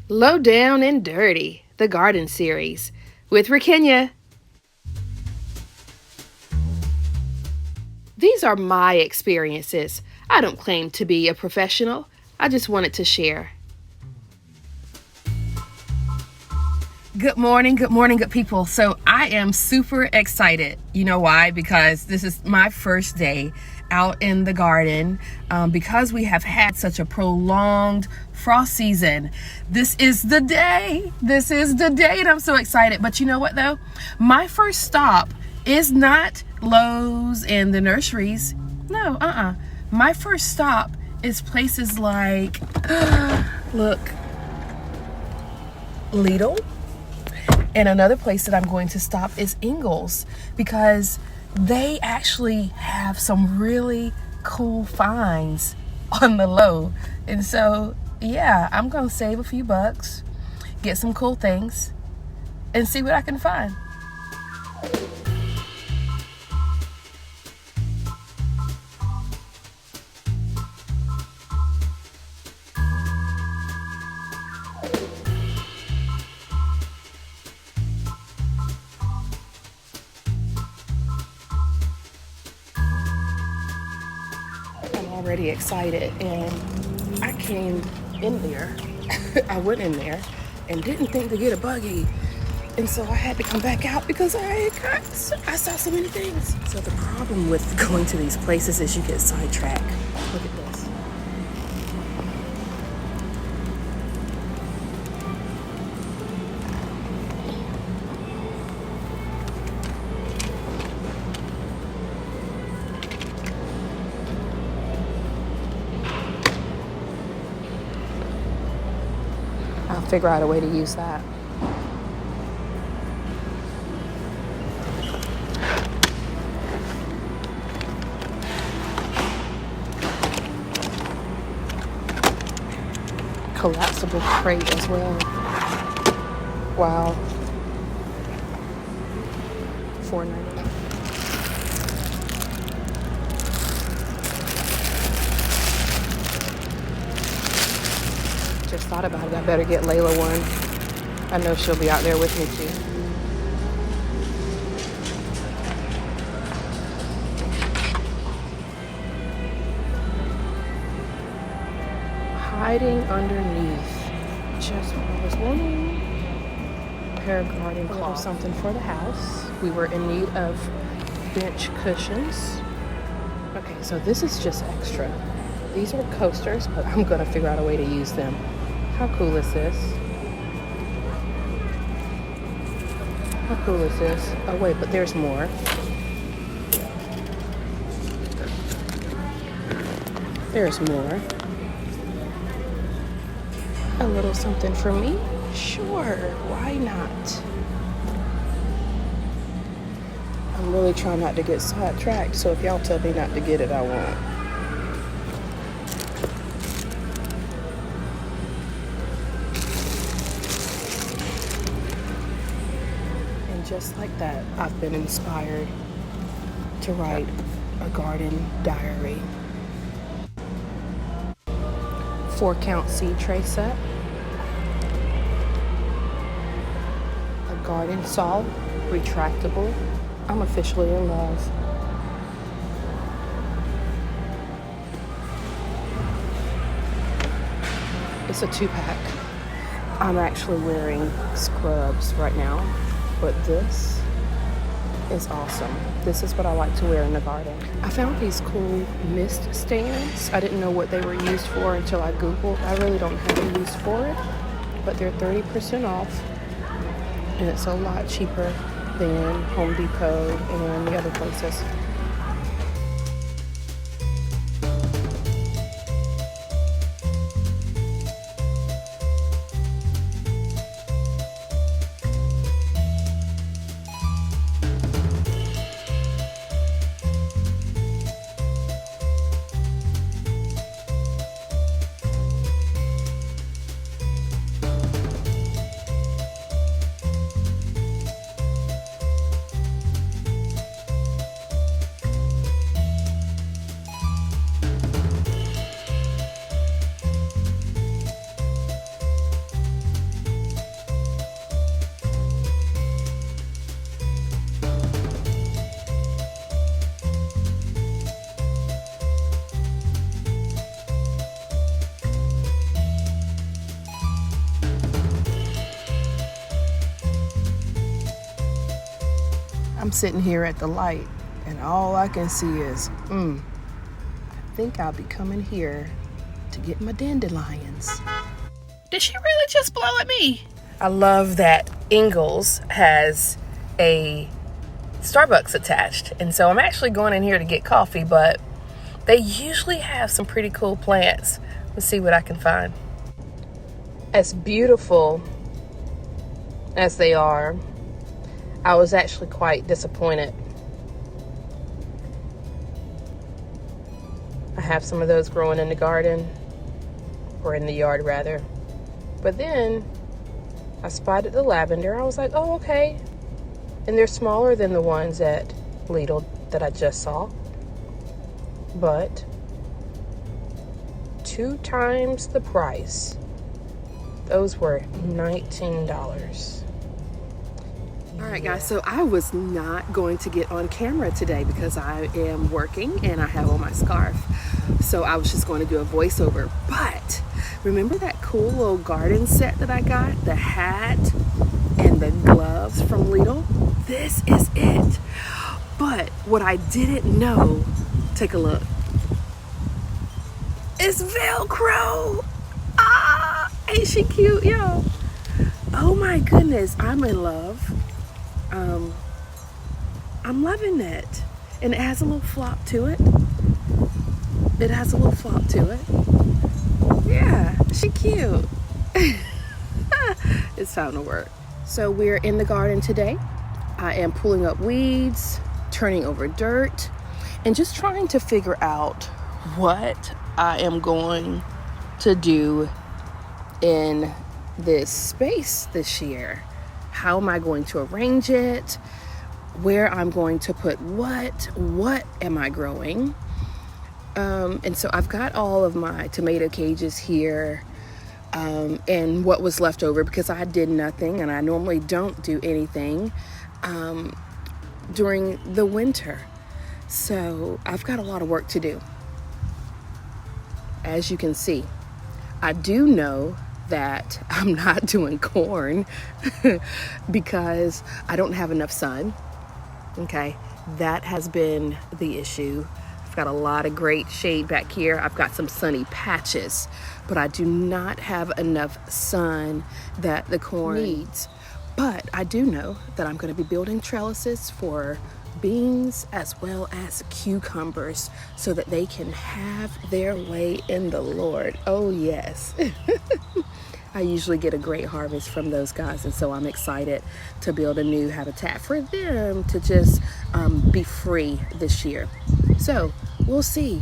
Low Down and Dirty, the Garden Series, with Rakenya. These are my experiences. I don't claim to be a professional. I just wanted to share. Good morning, good people. So I am super excited. You know why? Because this is my first day out in the garden because we have had such a prolonged frost season. This is the day. And I'm so excited. But you know what though? My first stop is not Lowe's and the nurseries. No, My first stop is places like, look, Lidl. And another place that I'm going to stop is Ingles because they actually have some really cool finds on the low. And so, yeah, I'm going to save a few bucks, get some cool things, and see what I can find. Already excited, and I came in there I went in there and didn't think to get a buggy, and so I had to come back out because I saw so many things. So the problem with going to these places is you get sidetracked. Look at this. I'll figure out a way to use that. Collapsible crate as well. Wow. $4.99. Just thought about it. I better get Layla one. I know she'll be out there with me too. Hiding underneath. Just what I was wanting. A pair of garden cloth. Something for the house. We were in need of bench cushions. Okay, so this is just extra. These are coasters, but I'm gonna figure out a way to use them. How cool is this? How cool is this? Oh wait, but there's more. There's more. A little something for me? Sure, why not? I'm really trying not to get sidetracked, so if y'all tell me not to get it, I won't. Just like that, I've been inspired to write a garden diary. 4-count seed tray set. A garden saw, retractable. I'm officially in love. It's a 2-pack. I'm actually wearing scrubs right now. But this is awesome. This is what I like to wear in the garden. I found these cool mist stands. I didn't know what they were used for until I Googled. I really don't have a use for it, but they're 30% off, and it's a lot cheaper than Home Depot and the other places. I'm sitting here at the light and all I can see is, I think I'll be coming here to get my dandelions. Did she really just blow at me? I love that Ingles has a Starbucks attached. And so I'm actually going in here to get coffee, but they usually have some pretty cool plants. Let's see what I can find. As beautiful as they are, I was actually quite disappointed. I have some of those growing in the garden, or in the yard rather. But then I spotted the lavender. I was like, oh, okay. And they're smaller than the ones at Lidl that I just saw. But 2 times the price. Those were $19. All right, guys, so I was not going to get on camera today because I am working and I have on my scarf. So I was just going to do a voiceover. But remember that cool little garden set that I got? The hat and the gloves from Lidl? This is it. But what I didn't know, take a look. It's Velcro. Ah, ain't she cute, yo? Oh my goodness, I'm in love. I'm loving it. And it has a little flop to it. It has a little flop to it. Yeah, she cute. It's time to work. So we're in the garden today. I am pulling up weeds, turning over dirt, and just trying to figure out what I am going to do in this space this year. How am I going to arrange it? Where I'm going to put what am I growing? And so I've got all of my tomato cages here, and what was left over because I did nothing, and I normally don't do anything during the winter. So I've got a lot of work to do. As you can see, I do know that I'm not doing corn because I don't have enough sun. Okay, that has been the issue. I've got a lot of great shade back here. I've got some sunny patches, but I do not have enough sun that the corn needs. But I do know that I'm going to be building trellises for beans as well as cucumbers so that they can have their way in the Lord. Oh yes. I usually get a great harvest from those guys, and so I'm excited to build a new habitat for them to just be free this year. So we'll see.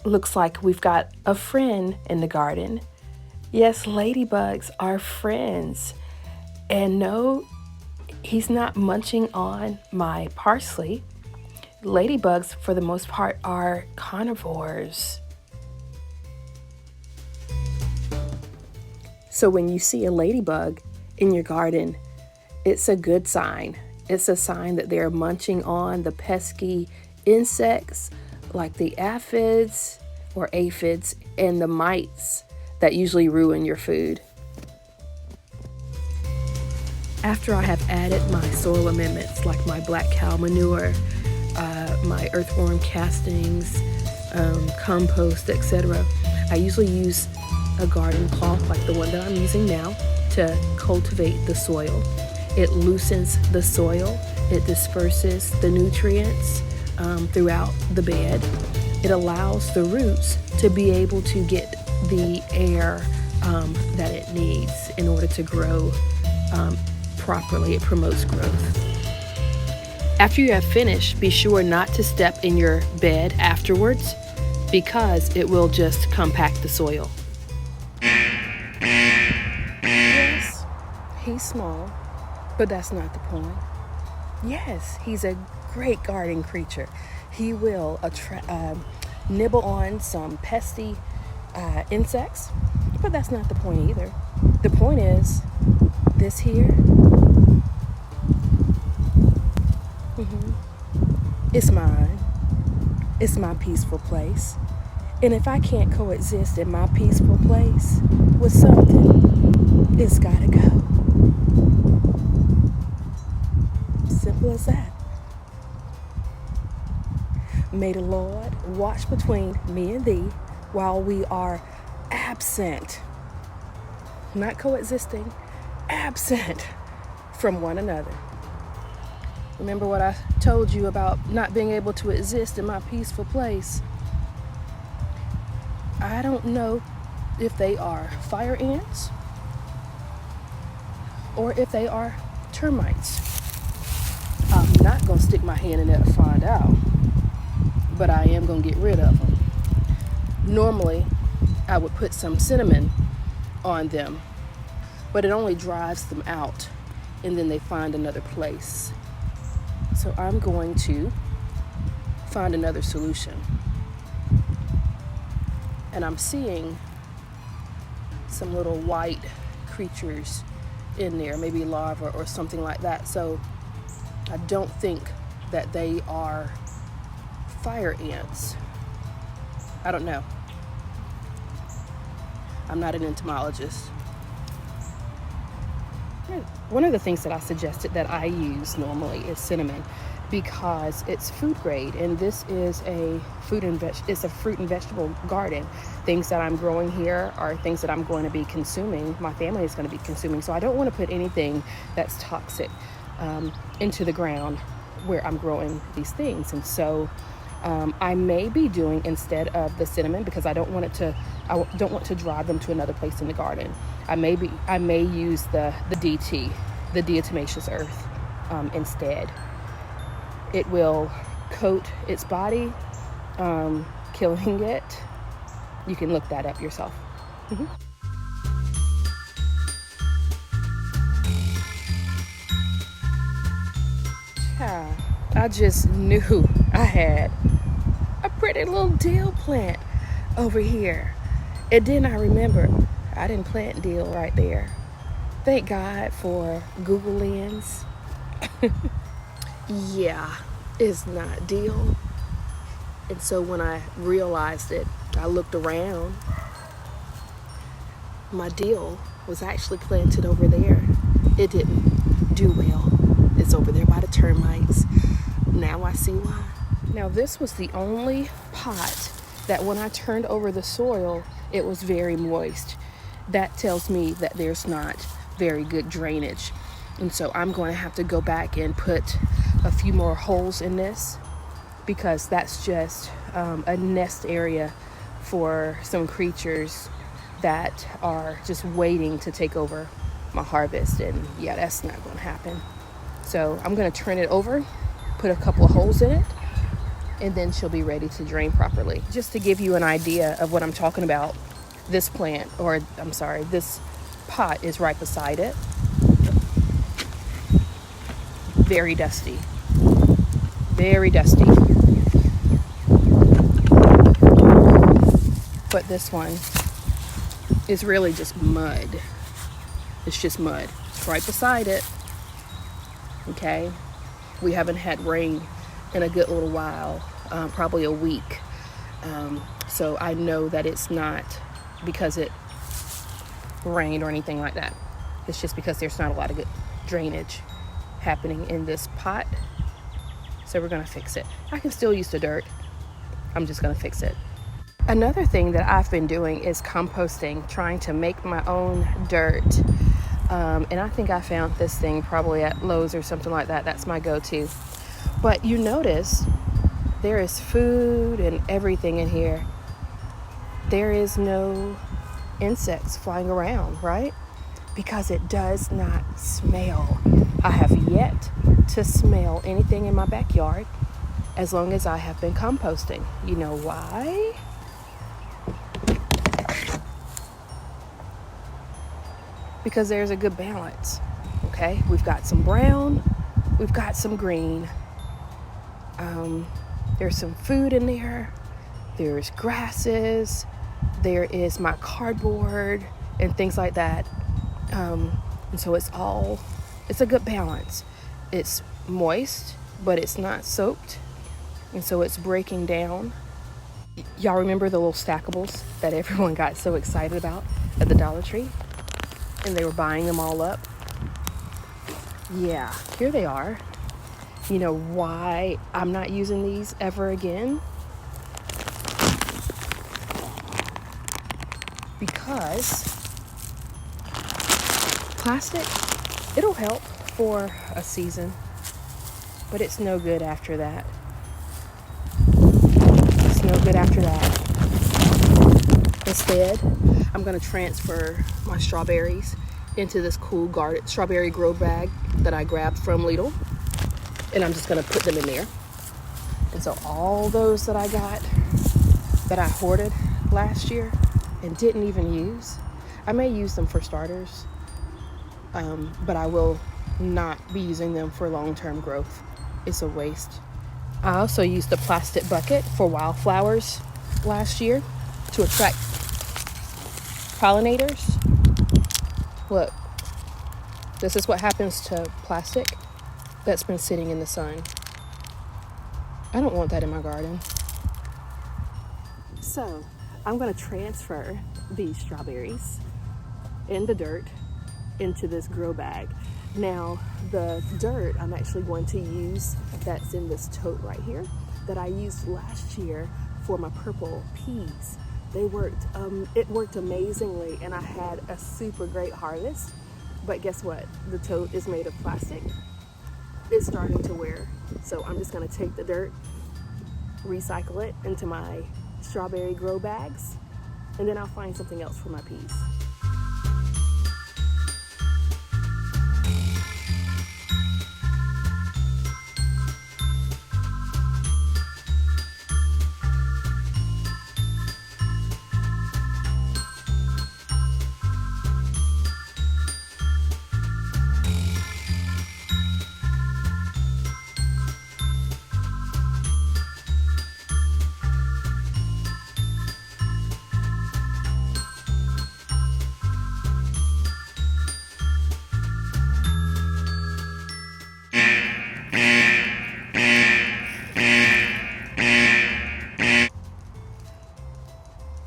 Looks like we've got a friend in the garden. Yes, ladybugs are friends. And no, he's not munching on my parsley. Ladybugs, for the most part, are carnivores. So when you see a ladybug in your garden, it's a good sign. It's a sign that they're munching on the pesky insects like the aphids or aphids and the mites that usually ruin your food. After I have added my soil amendments like my black cow manure, my earthworm castings, compost, etc., I usually use a garden cloth like the one that I'm using now to cultivate the soil. It loosens the soil, it disperses the nutrients throughout the bed. It allows the roots to be able to get the air that it needs in order to grow properly. It promotes growth. After you have finished, be sure not to step in your bed afterwards because it will just compact the soil. Yes, he's small, but that's not the point. Yes, he's a great garden creature. He will nibble on some pesky insects, but that's not the point either. The point is this here. It's mine. It's my peaceful place. And if I can't coexist in my peaceful place with something, it's gotta go. as that. May the Lord watch between me and thee while we are absent, not coexisting, absent from one another. Remember what I told you about not being able to exist in my peaceful place? I don't know if they are fire ants or if they are termites. I'm not going to stick my hand in there to find out, but I am going to get rid of them. Normally, I would put some cinnamon on them, but it only drives them out, and then they find another place. So I'm going to find another solution. And I'm seeing some little white creatures in there, maybe larvae or something like that. So I don't think that they are fire ants. I don't know. I'm not an entomologist. One of the things that I suggested that I use normally is cinnamon, because it's food grade, and this is a fruit and vegetable garden. Things that I'm growing here are things that I'm going to be consuming, my family is going to be consuming. So I don't want to put anything that's toxic into the ground where I'm growing these things. And so I may be doing, instead of the cinnamon, because I don't want to drive them to another place in the garden, I may use the DT, the diatomaceous earth, instead. It will coat its body, killing it. You can look that up yourself. I just knew I had a pretty little dill plant over here. And then I remembered I didn't plant dill right there. Thank God for Google Lens. Yeah, it's not dill. And so when I realized it, I looked around. My dill was actually planted over there. It didn't do well. It's over there by the termites. Now I see why. Now this was the only pot that when I turned over the soil, it was very moist. That tells me that there's not very good drainage. And so I'm going to have to go back and put a few more holes in this, because that's just a nest area for some creatures that are just waiting to take over my harvest. And yeah, that's not going to happen. So I'm going to turn it over, put a couple of holes in it, and then she'll be ready to drain properly. Just to give you an idea of what I'm talking about, this plant, or I'm sorry, this pot is right beside it. Very dusty. Very dusty. But this one is really just mud. It's just mud. It's right beside it. Okay? We haven't had rain in a good little while, probably a week. So I know that it's not because it rained or anything like that. It's just because there's not a lot of good drainage happening in this pot. So we're gonna fix it. I can still use the dirt. I'm just gonna fix it. Another thing that I've been doing is composting, trying to make my own dirt. And I think I found this thing probably at Lowe's or something like that. That's my go-to. But you notice there is food and everything in here. There is no insects flying around, right? Because it does not smell. I have yet to smell anything in my backyard as long as I have been composting. You know why? Because there's a good balance, okay? We've got some brown, we've got some green. There's some food in there. There's grasses. There is my cardboard and things like that. And so it's a good balance. It's moist, but it's not soaked. And so it's breaking down. Y'all remember the little stackables that everyone got so excited about at the Dollar Tree? And they were buying them all up. Yeah, here they are. You know why I'm not using these ever again? Because plastic, it'll help for a season, but it's no good after that. It's no good after that. Instead, I'm gonna transfer my strawberries into this cool garden strawberry grow bag that I grabbed from Lidl, and I'm just gonna put them in there. And so all those that I got, that I hoarded last year and didn't even use, I may use them for starters, but I will not be using them for long-term growth. It's a waste. I also used the plastic bucket for wildflowers last year to attract pollinators. Look, this is what happens to plastic that's been sitting in the sun. I don't want that in my garden. So I'm going to transfer these strawberries in the dirt into this grow bag. Now, the dirt I'm actually going to use that's in this tote right here that I used last year for my purple peas. It worked amazingly, and I had a super great harvest. But guess what? The tote is made of plastic. It's starting to wear. So I'm just gonna take the dirt, recycle it into my strawberry grow bags, and then I'll find something else for my peas.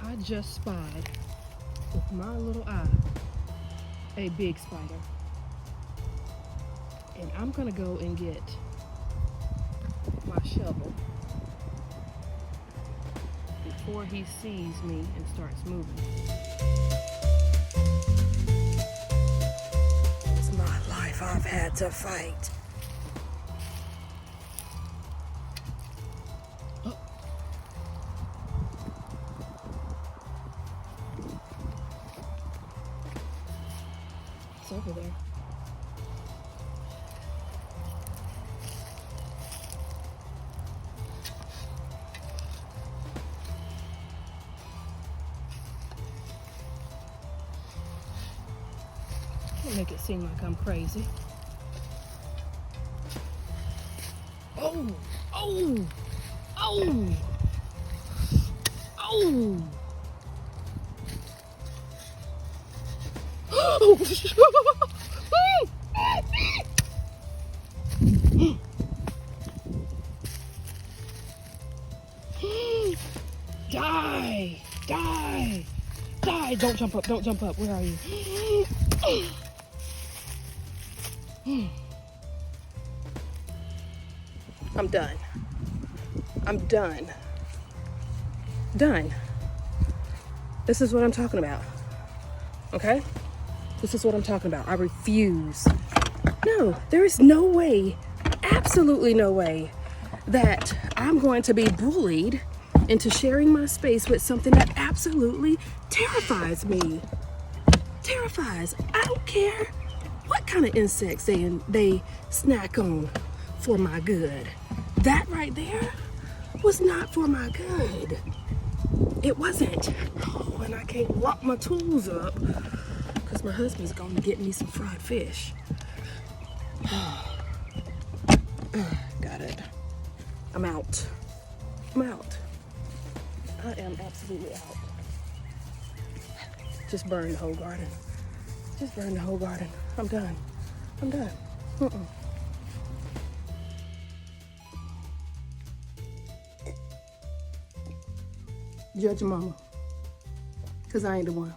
I just spied with my little eye a big spider, and I'm gonna go and get my shovel before he sees me and starts moving. It's my life I've had to fight. It's over there. Don't make it seem like I'm crazy. Oh! Oh! Oh! Oh! Die! Die! Die! Don't jump up, don't jump up. Where are you? I'm done. I'm done. Done. This is what I'm talking about. Okay? This is what I'm talking about. I refuse. No, there is no way, absolutely no way, that I'm going to be bullied into sharing my space with something that absolutely terrifies me. Terrifies. I don't care what kind of insects they snack on for my good. That right there was not for my good. It wasn't. Oh, and I can't lock my tools up because my husband's going to get me some fried fish. Got it. I'm out. I'm out. I am absolutely out. Just burn the whole garden. Just burn the whole garden. I'm done. I'm done. Judge your mama. Because I ain't the one.